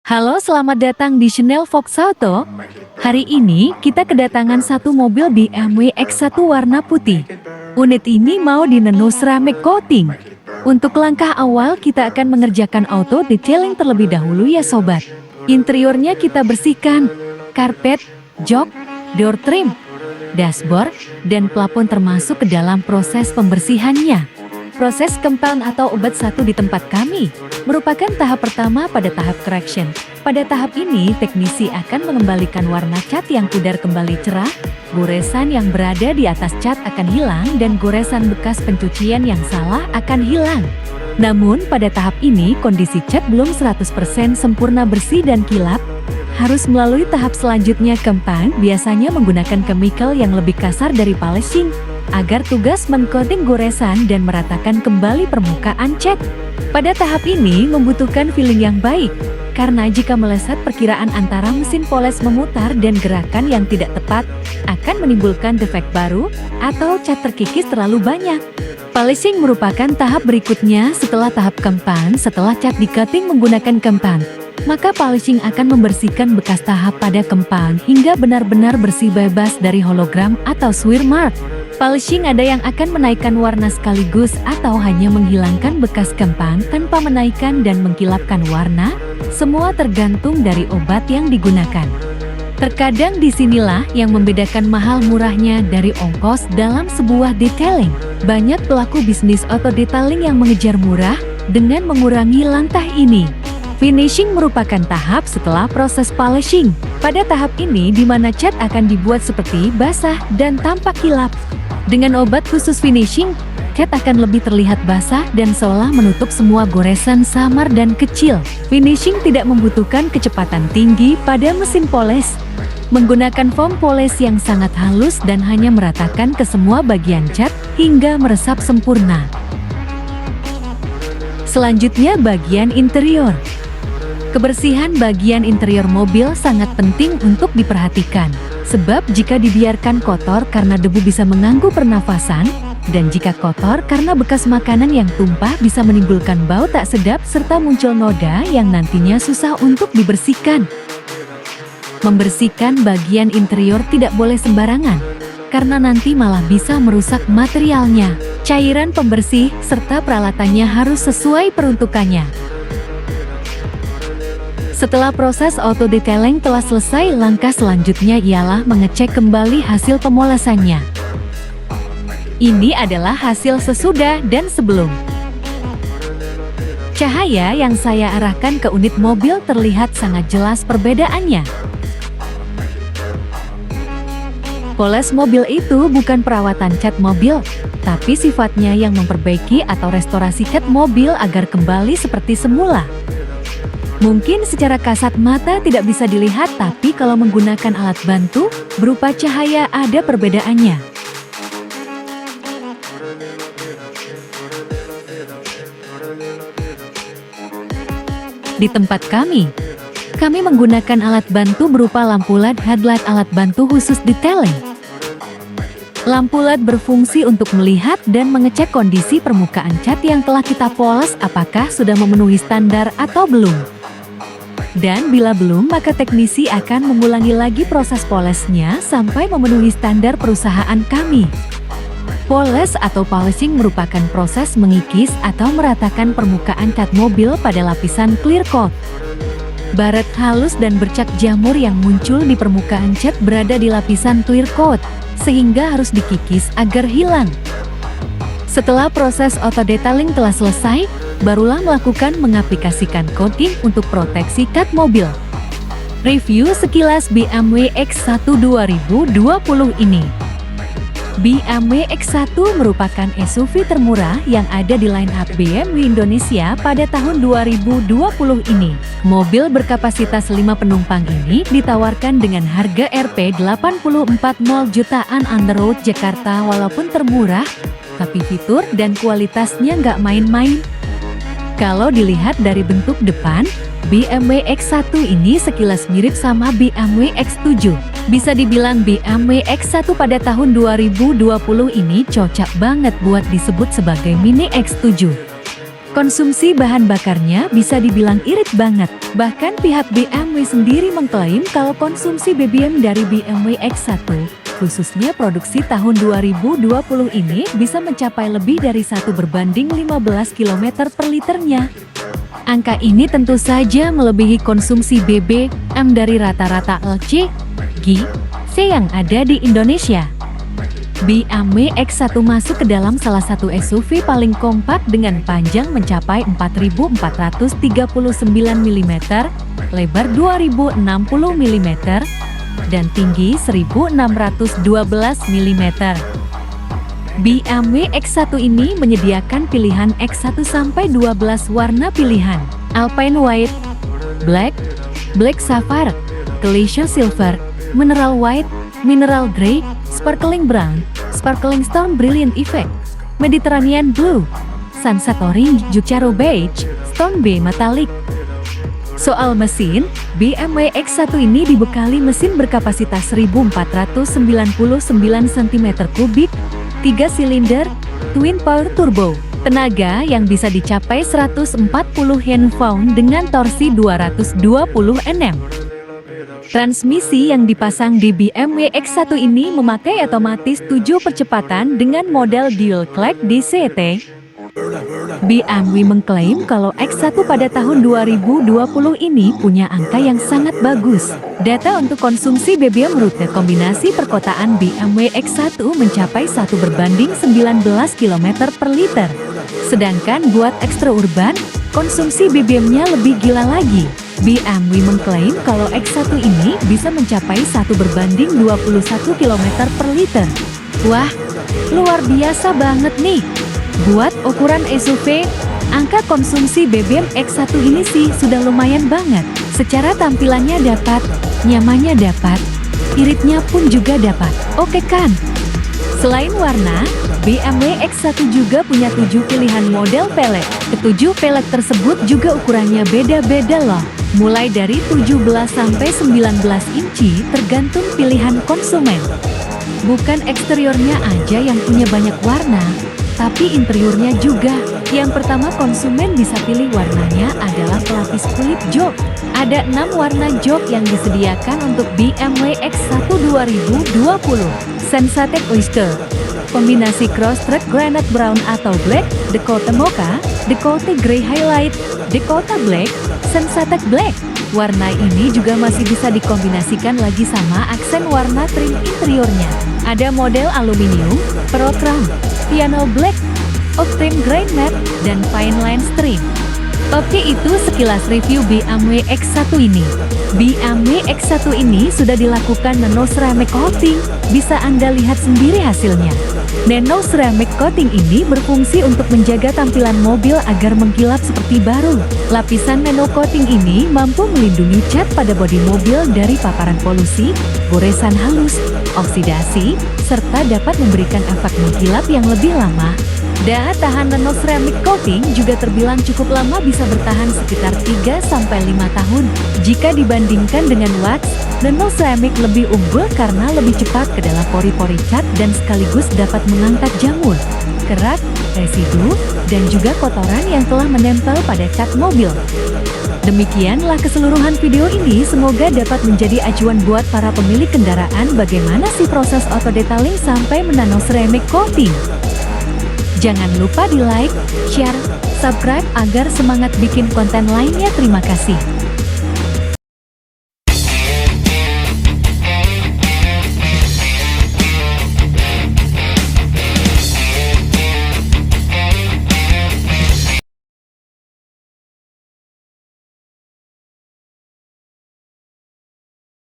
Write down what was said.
Halo, selamat datang di channel Fox Auto. Hari ini kita kedatangan satu mobil BMW X1 warna putih. Unit ini mau dinenu ceramic coating. Untuk langkah awal kita akan mengerjakan auto detailing terlebih dahulu ya sobat. Interiornya kita bersihkan, karpet, jok, door trim, dashboard, dan plafon termasuk ke dalam proses pembersihannya. Proses compound atau obat satu di tempat kami merupakan tahap pertama pada tahap correction. Pada tahap ini, teknisi akan mengembalikan warna cat yang pudar kembali cerah, goresan yang berada di atas cat akan hilang dan goresan bekas pencucian yang salah akan hilang. Namun, pada tahap ini kondisi cat belum 100% sempurna bersih dan kilap. Harus melalui tahap selanjutnya compound, biasanya menggunakan chemical yang lebih kasar dari polishing, agar tugas mengcoating goresan dan meratakan kembali permukaan cat. Pada tahap ini membutuhkan feeling yang baik, karena jika meleset perkiraan antara mesin poles memutar dan gerakan yang tidak tepat, akan menimbulkan defek baru atau cat terkikis terlalu banyak. Polishing merupakan tahap berikutnya setelah tahap compound. Setelah cat di-coating menggunakan compound, maka polishing akan membersihkan bekas tahap pada compound hingga benar-benar bersih bebas dari hologram atau smear mark. Polishing ada yang akan menaikkan warna sekaligus atau hanya menghilangkan bekas compound tanpa menaikkan dan mengkilapkan warna, semua tergantung dari obat yang digunakan. Terkadang disinilah yang membedakan mahal murahnya dari ongkos dalam sebuah detailing. Banyak pelaku bisnis auto detailing yang mengejar murah dengan mengurangi langkah ini. Finishing merupakan tahap setelah proses polishing. Pada tahap ini di mana cat akan dibuat seperti basah dan tampak kilap. Dengan obat khusus finishing, cat akan lebih terlihat basah dan seolah menutup semua goresan samar dan kecil. Finishing tidak membutuhkan kecepatan tinggi pada mesin poles. Menggunakan foam polish yang sangat halus dan hanya meratakan ke semua bagian cat hingga meresap sempurna. Selanjutnya bagian interior. Kebersihan bagian interior mobil sangat penting untuk diperhatikan. Sebab jika dibiarkan kotor karena debu bisa mengganggu pernafasan, dan jika kotor karena bekas makanan yang tumpah bisa menimbulkan bau tak sedap serta muncul noda yang nantinya susah untuk dibersihkan. Membersihkan bagian interior tidak boleh sembarangan, karena nanti malah bisa merusak materialnya. Cairan pembersih serta peralatannya harus sesuai peruntukannya. Setelah proses auto detailing telah selesai, langkah selanjutnya ialah mengecek kembali hasil pemolesannya. Ini adalah hasil sesudah dan sebelum. Cahaya yang saya arahkan ke unit mobil terlihat sangat jelas perbedaannya. Poles mobil itu bukan perawatan cat mobil, tapi sifatnya yang memperbaiki atau restorasi cat mobil agar kembali seperti semula. Mungkin secara kasat mata tidak bisa dilihat, tapi kalau menggunakan alat bantu berupa cahaya ada perbedaannya. Di tempat kami menggunakan alat bantu berupa lampu LED headlight, alat bantu khusus detailing. Lampu LED berfungsi untuk melihat dan mengecek kondisi permukaan cat yang telah kita poles apakah sudah memenuhi standar atau belum. Dan bila belum, maka teknisi akan mengulangi lagi proses polesnya sampai memenuhi standar perusahaan kami. Poles atau polishing merupakan proses mengikis atau meratakan permukaan cat mobil pada lapisan clear coat. Baret halus dan bercak jamur yang muncul di permukaan cat berada di lapisan clear coat, sehingga harus dikikis agar hilang. Setelah proses auto detailing telah selesai, barulah melakukan mengaplikasikan coating untuk proteksi cat mobil. Review sekilas BMW X1 2020 ini. BMW X1 merupakan SUV termurah yang ada di line-up BMW Indonesia pada tahun 2020 ini. Mobil berkapasitas 5 penumpang ini ditawarkan dengan harga Rp 84,0 jutaan on the road Jakarta. Walaupun termurah, tapi fitur dan kualitasnya nggak main-main. Kalau dilihat dari bentuk depan, BMW X1 ini sekilas mirip sama BMW X7. Bisa dibilang BMW X1 pada tahun 2020 ini cocok banget buat disebut sebagai mini X7. Konsumsi bahan bakarnya bisa dibilang irit banget. Bahkan pihak BMW sendiri mengklaim kalau konsumsi BBM dari BMW X1, khususnya produksi tahun 2020 ini bisa mencapai lebih dari 1 berbanding 15 km per liternya. Angka ini tentu saja melebihi konsumsi BBM dari rata-rata LC, G, C yang ada di Indonesia. BMW X1 masuk ke dalam salah satu SUV paling kompak dengan panjang mencapai 4.439 mm, lebar 2.060 mm, dan tinggi 1.612 mm. BMW X1 ini menyediakan pilihan X1 sampai 12 warna pilihan: Alpine White, Black, Black Sapphire, Glacial Silver, Mineral White, Mineral Grey, Sparkling Brown, Sparkling Stone Brilliant Effect, Mediterranean Blue, Sunset Orange, Jucharo Beige, Stone B Metallic. Soal mesin, BMW X1 ini dibekali mesin berkapasitas 1499 cm3, 3 silinder, twin power turbo, tenaga yang bisa dicapai 140 Nm dengan torsi 220 Nm. Transmisi yang dipasang di BMW X1 ini memakai otomatis 7 percepatan dengan model dual clutch DCT. BMW mengklaim kalau X1 pada tahun 2020 ini punya angka yang sangat bagus. Data untuk konsumsi BBM rute kombinasi perkotaan BMW X1 mencapai 1 berbanding 19 km per liter. Sedangkan buat ekstra urban, konsumsi BBM-nya lebih gila lagi. BMW mengklaim kalau X1 ini bisa mencapai 1 berbanding 21 km per liter. Wah, luar biasa banget nih! Buat ukuran SUV, angka konsumsi BBM X1 ini sih sudah lumayan banget. Secara tampilannya dapat, nyamannya dapat, iritnya pun juga dapat. Oke kan? Selain warna, BMW X1 juga punya 7 pilihan model pelek. Ketujuh pelek tersebut juga ukurannya beda-beda loh. Mulai dari 17 sampai 19 inci tergantung pilihan konsumen. Bukan eksteriornya aja yang punya banyak warna, tapi interiornya juga. Yang pertama konsumen bisa pilih warnanya adalah pelapis kulit jok. Ada 6 warna jok yang disediakan untuk BMW X1 2020. Sensatec Oyster, kombinasi cross-thread granite brown atau black, Dakota Mocha, Dakota Grey Highlight, Dakota Black, Sensatec Black. Warna ini juga masih bisa dikombinasikan lagi sama aksen warna trim interiornya. Ada model aluminium, pearl crown, piano black, Octane Grey Matte, dan Fine Line Trim. Oke, itu sekilas review BMW X1 ini. BMW X1 ini sudah dilakukan nano ceramic coating, bisa Anda lihat sendiri hasilnya. Nano ceramic coating ini berfungsi untuk menjaga tampilan mobil agar mengkilap seperti baru. Lapisan nano coating ini mampu melindungi cat pada bodi mobil dari paparan polusi, goresan halus, oksidasi, serta dapat memberikan efek mengkilap yang lebih lama. Daya tahan nano ceramic coating juga terbilang cukup lama, bisa bertahan sekitar 3-5 tahun. Jika dibandingkan dengan wax, nano ceramic lebih unggul karena lebih cepat ke dalam pori-pori cat dan sekaligus dapat mengangkat jamur, kerak, residu, dan juga kotoran yang telah menempel pada cat mobil. Demikianlah keseluruhan video ini, semoga dapat menjadi acuan buat para pemilik kendaraan bagaimana sih proses auto detailing sampai menano ceramic coating. Jangan lupa di like, share, subscribe agar semangat bikin konten lainnya. Terima kasih.